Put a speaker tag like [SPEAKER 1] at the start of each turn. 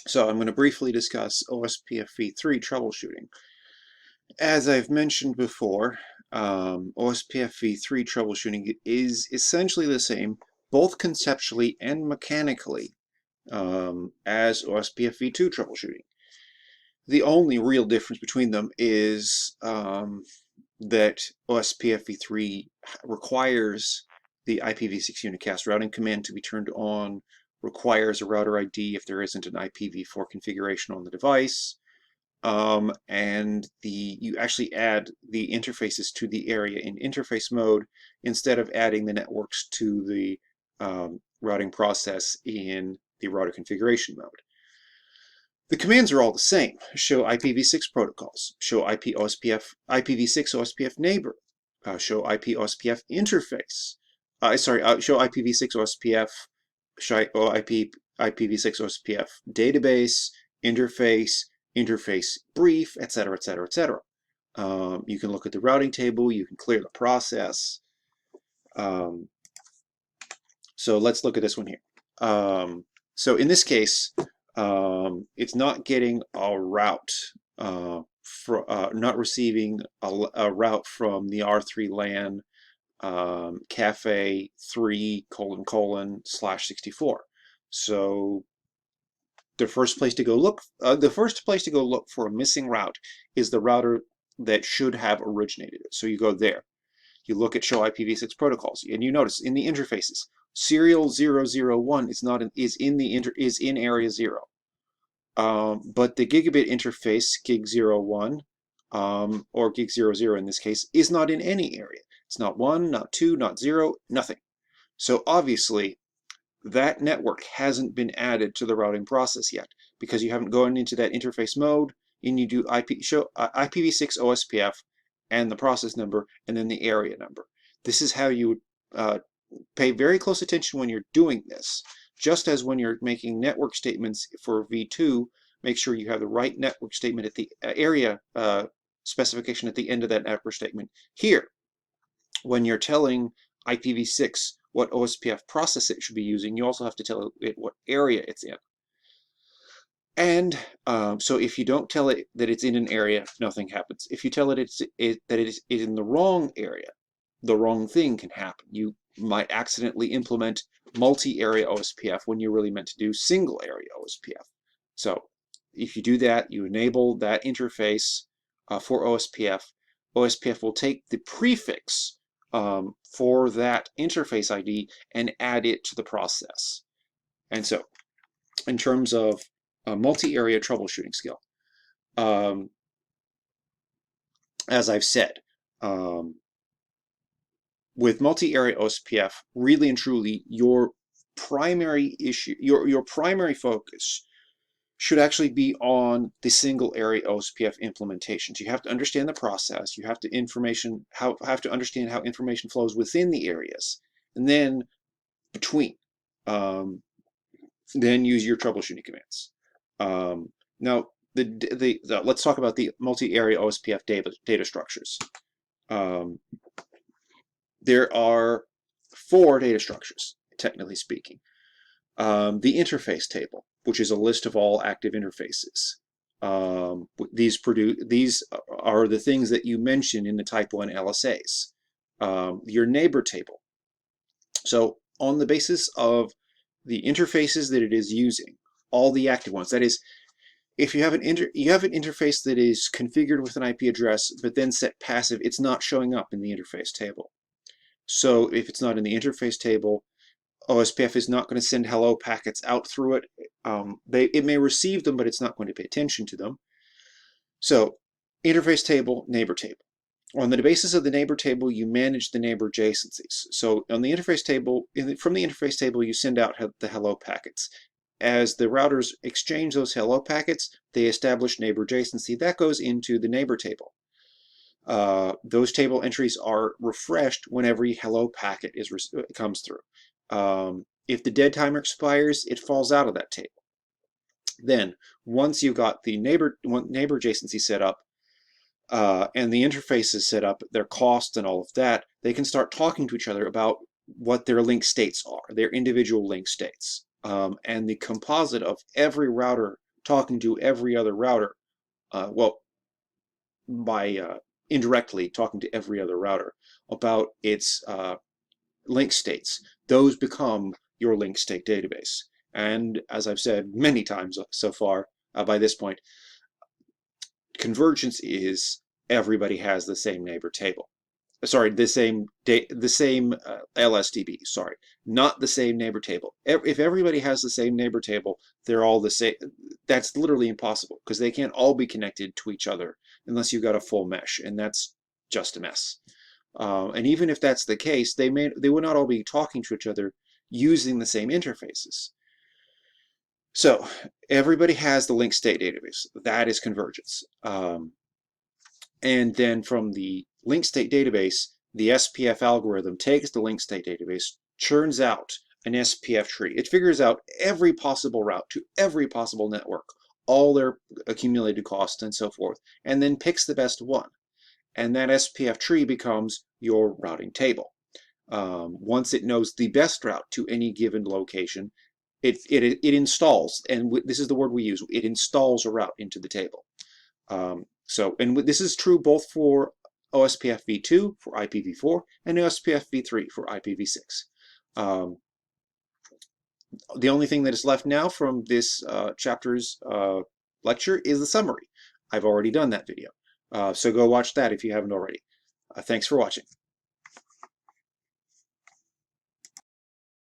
[SPEAKER 1] So I'm going to briefly discuss OSPFv3 troubleshooting. As I've mentioned before, OSPFv3 troubleshooting is essentially the same, both conceptually and mechanically, as OSPFv2 troubleshooting. The only real difference between them is that OSPFv3 requires the IPv6 unicast routing command to be turned on, requires a router ID if there isn't an IPv4 configuration on the device, and you actually add the interfaces to the area in interface mode instead of adding the networks to the routing process in the router configuration mode. The commands are all the same. Show IPv6 protocols, show IPv6 OSPF neighbor, show IP OSPF interface, show IPv6 OSPF, show IPv6 OSPF database, interface brief, etc., etc., etc. You can look at the routing table, you can clear the process. So let's look at this one here. So in this case, it's not getting a route, not receiving a route from the R3 LAN cafe 3::/64. So the first place to go look for a missing route is the router that should have originated it. So you go there. You look at show IPv6 protocols, and you notice in the interfaces, serial 001 is in area 0. But the gigabit interface, gig 01, or gig 00 in this case, is not in any area. It's not 1, not 2, not 0, nothing. So obviously, that network hasn't been added to the routing process yet because you haven't gone into that interface mode and you do IPv6 OSPF and the process number and then the area number. This is how you would pay very close attention when you're doing this. Just as when you're making network statements for V2, make sure you have the right network statement at the area specification at the end of that network statement. Here, when you're telling IPv6 what OSPF process it should be using, you also have to tell it what area it's in. And so if you don't tell it that it's in an area, nothing happens. If you tell it that it is in the wrong area, the wrong thing can happen. You might accidentally implement multi-area OSPF when you're really meant to do single area OSPF. So if you do that, you enable that interface for OSPF. OSPF will take the prefix for that interface ID and add it to the process. And so, in terms of a multi-area troubleshooting skill, as I've said, with multi-area OSPF, really and truly, your primary issue, your primary focus should actually be on the single area OSPF implementations. You have to understand the process. You have to understand how information flows within the areas, and then between. Then use your troubleshooting commands. Now, let's talk about the multi-area OSPF data structures. There are 4 data structures, technically speaking. The interface table, which is a list of all active interfaces. These are the things that you mention in the Type 1 LSAs. Your neighbor table. So on the basis of the interfaces that it is using, all the active ones, that is, if you have an interface that is configured with an IP address but then set passive, it's not showing up in the interface table. So if it's not in the interface table, OSPF is not going to send hello packets out through it. It may receive them, but it's not going to pay attention to them. So interface table, neighbor table. On the basis of the neighbor table, you manage the neighbor adjacencies. So on the interface table, from the interface table, you send out the hello packets. As the routers exchange those hello packets, they establish neighbor adjacency. That goes into the neighbor table. Those table entries are refreshed when every hello packet comes through. If the dead timer expires, it falls out of that table. Then, once you've got the neighbor adjacency set up, and the interface is set up, their costs and all of that, they can start talking to each other about what their link states are, their individual link states. And the composite of every router talking to every other router, well, by indirectly talking to every other router about its link states. Those become your link state database. And as I've said many times so far by this point, convergence is everybody has the same neighbor table. Sorry, the same LSDB. Sorry, not the same neighbor table. If everybody has the same neighbor table, they're all the same. That's literally impossible because they can't all be connected to each other unless you've got a full mesh, and that's just a mess. And even if that's the case, they would not all be talking to each other using the same interfaces. So everybody has the link state database. That is convergence. And then from the link state database, the SPF algorithm takes the link state database, churns out an SPF tree. It figures out every possible route to every possible network, all their accumulated costs and so forth, and then picks the best one. And that SPF tree becomes your routing table. Once it knows the best route to any given location, it installs, and this is the word we use, it installs a route into the table. And this is true both for OSPFv2 for IPv4 and OSPFv3 for IPv6. The only thing that is left now from this chapter's lecture is the summary. I've already done that video. So go watch that if you haven't already. Thanks for watching.